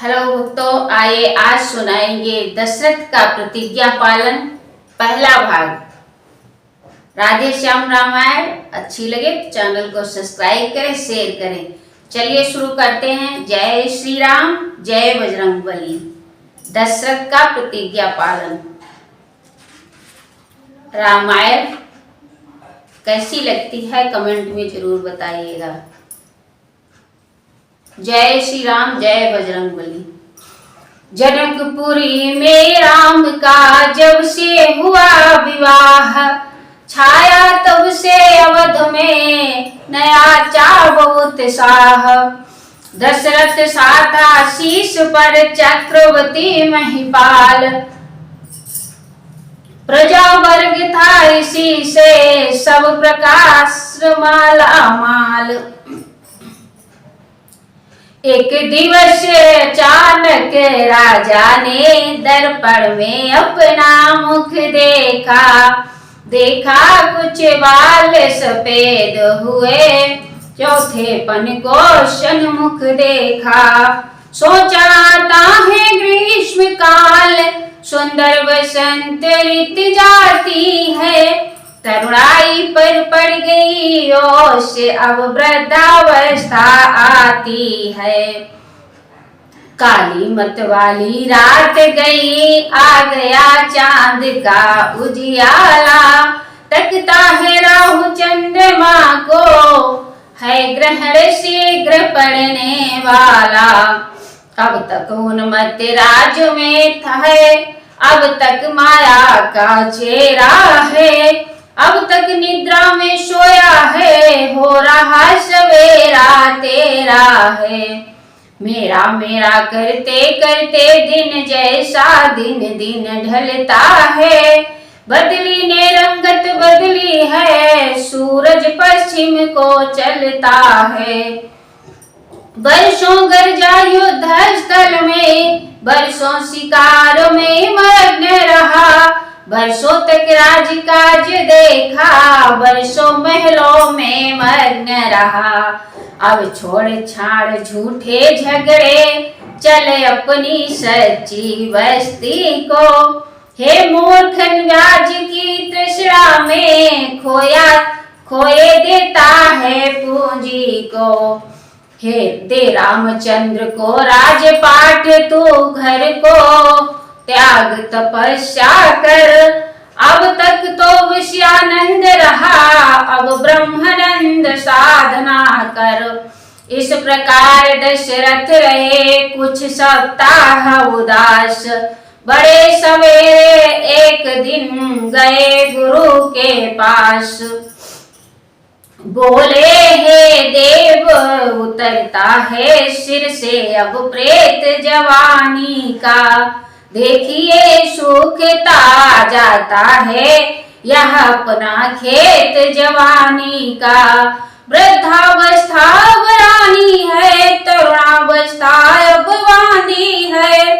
Hello भक्तों, आइए आज सुनाएंगे दशरथ का प्रतिज्ञा पालन पहला भाग। राधे श्याम रामायण अच्छी लगे तो चैनल को सब्सक्राइब करें, शेयर करें। चलिए शुरू करते हैं। जय श्री राम, जय बजरंगबली। दशरथ का प्रतिज्ञा पालन। रामायण कैसी लगती है कमेंट में जरूर बताइएगा। जय श्री राम, जय बजरंगबली। जनकपुरी में राम का जब से हुआ विवाह, छाया तब से अवध में नया चाव उत्साह। दशरथ साधा शीश पर चक्रवर्ती महिपाल, प्रजा वर्ग था इसी से सब प्रकाश माला माल। एक दिवस अचानक राजा ने दर्पण में अपना मुख देखा। देखा कुछ बाल सफेद हुए, चौथे पन को सन्मुख देखा। सोचा ताहे ग्रीष्म काल, सुंदर बसंत ऋतु जाती है। तरुणाई पर पड़ गई ओस, अब वृद्धावस्था आती है। काली मत वाली रात गई, आ गया चांद का उजियाला। तकता है राहु चंद्रमा को, है ग्रहण शीघ्र पड़ने वाला। अब तक उन्मत्त राज में था, अब तक माया का चेहरा है। अब तक निद्रा में सोया है, हो रहा सवेरा तेरा है। मेरा मेरा करते करते दिन जैसा दिन दिन ढलता है। बदली ने रंगत बदली है, सूरज पश्चिम को चलता है। बरसों गरजा युद्ध स्थल में, बरसों शिकार में मग्न रहा। बरसों तक राजकाज देखा, बरसों महलों में मग्न रहा। अब छोड़ छाड़ झूठे झगड़े, चले अपनी सच्ची बस्ती को। हे मूर्ख व्याज की तृष्णा में, खोए देता है पूंजी को। हे दे रामचंद्र को राजपाट, तू घर को त्याग तपस्या कर। अब तक तो विषयानंद रहा, अब ब्रह्मानंद साधना कर। इस प्रकार दशरथ रहे कुछ सप्ताह उदास। बड़े सवेरे एक दिन गए गुरु के पास। बोले हे देव, उतरता है सिर से अब प्रेत जवानी का। देखिए सूखता जाता है यह अपना खेत जवानी का। वृद्धावस्था वरानी है, तरुणावस्था अब बांधी है।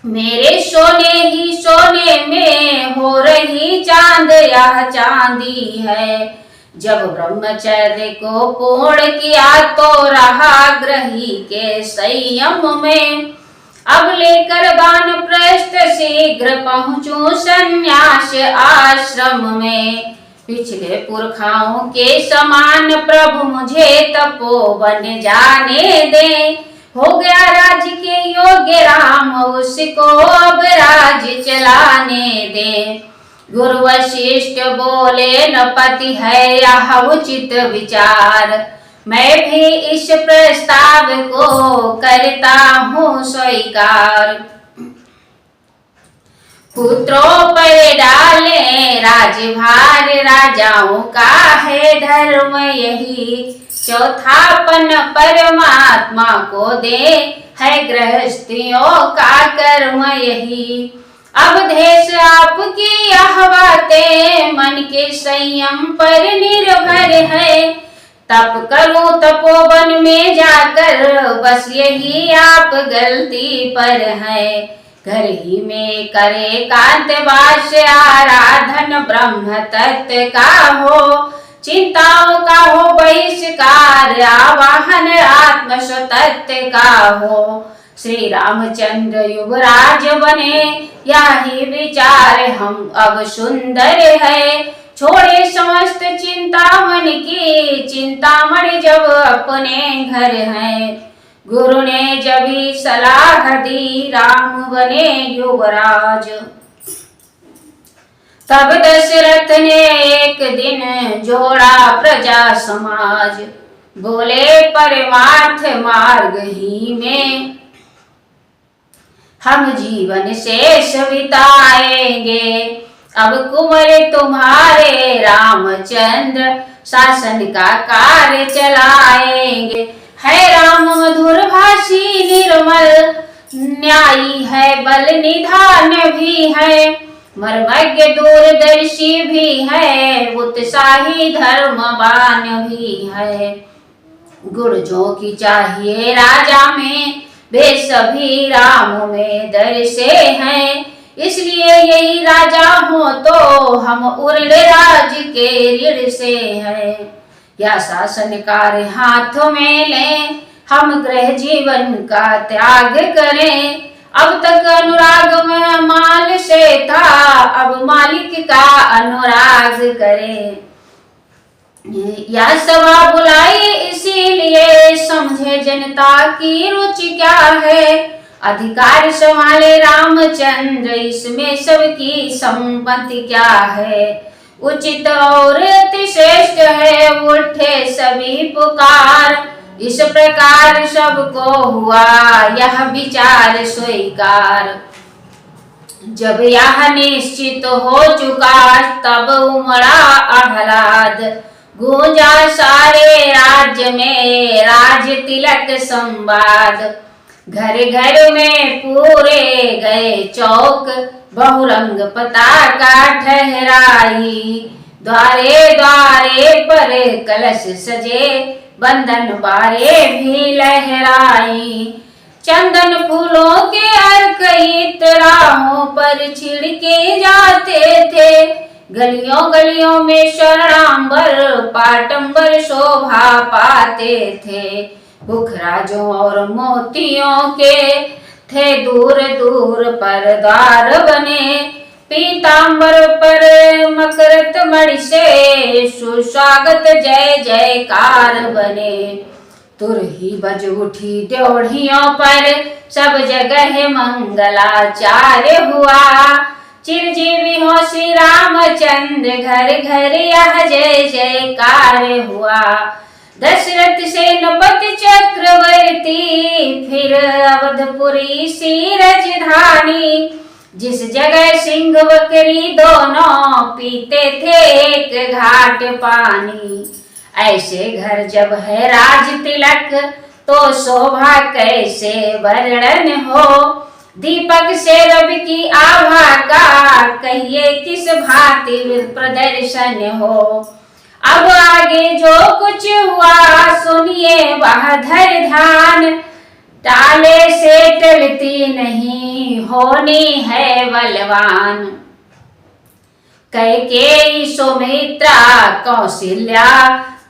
मेरे सोने ही सोने में हो रही चांद यह चांदी है। जब ब्रह्मचर्य को पूर्ण किया तो रहा ग्रही के संयम में। अब लेकर वानप्रस्थ शीघ्र पहुंचूं संन्यास आश्रम में। पिछले पुरखाओं के समान प्रभु मुझे तपोवन जाने दे। हो गया राज्य के योग्य राम, उसको अब राज चलाने दे। गुरु वशिष्ठ बोले नपति है यह उचित विचार। मैं भी इस प्रस्ताव को करता हूँ स्वीकार। पुत्रों पर डाले राजभार, राजाओं का है धर्म यही। चौथापन परमात्मा को दे, है गृहस्थियों का कर्म यही। अब देश आपकी यह बातें मन के संयम पर निर्भर है। तप करूं तपोवन में जाकर, बस यही आप गलती पर है। घर ही में करे कांतवास, आराधन ब्रह्म तत्व का हो। चिंताओं का हो बहिष्कार, आवाहन आत्म स्वतत्व का हो। श्री रामचंद्र युवराज बने, यही विचार हम अब सुंदर है। छोड़े समस्त चिंता मन की, चिंतामणि जब अपने घर हैं। गुरु ने जब ही सलाह दी, राम बने युवराज। तब दशरथ ने एक दिन जोड़ा प्रजा समाज, बोले परमार्थ मार्ग ही में हम जीवन शेष बिताएंगे। अब कुंवर तुम्हारे रामचंद्र शासन का कार्य चलाएंगे। है राम मधुर भाषी निर्मल, न्यायी है बल निधान भी है। मर्मज्ञ दूरदर्शी भी है, उत्साही धर्मवान भी है। गुण जो की चाहिए राजा में, वे सभी राम में दर्शे हैं। इसलिए यही राजा हो तो हम उर्ल राज के ऋण से हैं। या शासन कार्य हाथों में लें, हम गृह जीवन का त्याग करें। अब तक अनुराग में माल से था, अब मालिक का अनुराग करें। यह सभा बुलाई इसीलिए, समझे जनता की रुचि क्या है। अधिकार संभाले रामचंद्र, इसमें सबकी संपत्ति क्या है। उचित और अति श्रेष्ठ है, उठे सभी पुकार। इस प्रकार सबको हुआ यह विचार स्वीकार। जब यह निश्चित हो चुका, तब उमड़ा आह्लाद। गूंजा सारे राज्य में राज तिलक संवाद। घर घर में पूरे गए चौक, बहुरंग पताका ठहराई। द्वारे द्वारे पर कलश सजे, बंधन बारे भी लहराई। चंदन फूलों के अर्क इतराहों पर छिड़के जाते थे। गलियों गलियों में स्वर्णांबर पाटंबर शोभा पाते थे। बुखराजों और मोतियों के थे दूर दूर पर द्वार बने। पीतांबर पर मकरत मणि से सुस्वागत जय जयकार बने। तुरही बज उठी ड्योढ़ियों पर, सब जगह मंगलाचार्य हुआ। चिरजीवी हो श्री रामचंद्र, घर घर यह जय जयकार हुआ। दशरथ सेनापति चक्रवर्ती, फिर अवधपुरी सी राजधानी। जिस जगह सिंह बकरी दोनों पीते थे एक घाट पानी। ऐसे घर जब है राज तिलक, तो शोभा कैसे वर्णन हो। दीपक से रवि की आभा का, कहिए किस भांति प्रदर्शन हो। अब आगे जो कुछ हुआ सुनिए वह धर ध्यान। टाले से टलती नहीं, होनी है बलवान। कैकेयी सुमित्रा कौशल्या,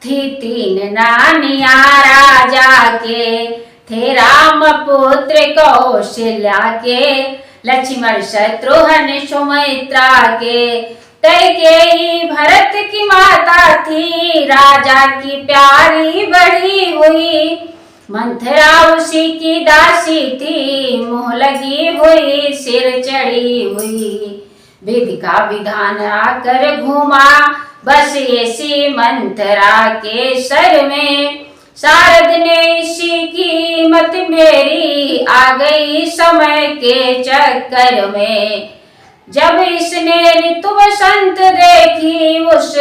थी तीन नानिया राजा के। थे राम पुत्र कौशल्या के, लक्ष्मण शत्रुघ्न सुमित्रा के। कैकेयी भरत की माता थी, राजा की प्यारी बढ़ी हुई। मंथरा उसी की दासी थी, मुँह लगी हुई सिर चढ़ी हुई। विधि का विधान आकर घूमा, बस ऐसी मंथरा के सर में। शारद ने इसी की मत मेरी, आ गई समय के चक्कर में। जब इसने ऋतु बसंत देखी, उस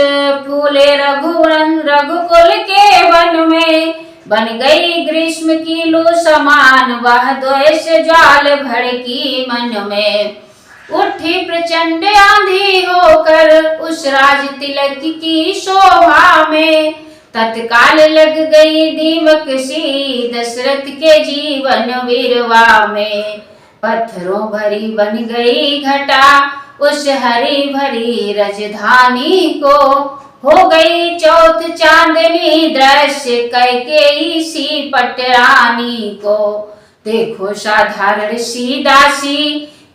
फूले रघुकुल के वन में। बन गई ग्रीष्म की लू समान, वह द्वेष ज्वाल भड़की मन में। उठी प्रचंड आंधी होकर, उस राज तिलक की शोभा में। तत्काल लग गई दीमक सी, दशरथ के जीवन विरवा में। पत्थरों भरी बन गई घटा, उस हरी भरी राजधानी को। हो गई चौथ चांदनी दृश्य, कैकेयी सी पटरानी को। देखो साधारण सी दासी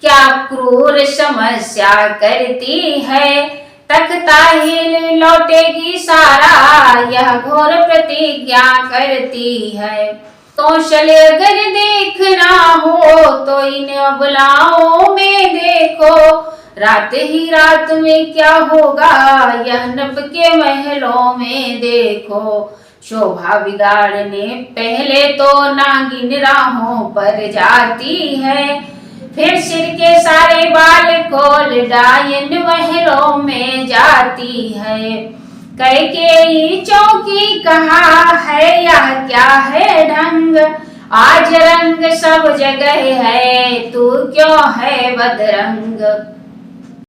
क्या क्रूर समस्या करती है। तख्ता हिल लौटेगी सारा यह घोर प्रतिज्ञा करती है। कौशल्य अगर देखना हो तो इन अबलाओं में देखो। रात ही रात में क्या होगा यह नभ के महलों में देखो। शोभा बिगाड़ने पहले तो नागिन राहों पर जाती है। फिर सिर के सारे बाल खोल डायन महलों में जाती है। कैकेयी चौकी कहा है यह क्या है ढंग। आज रंग सब जगह है तू क्यों है बदरंग।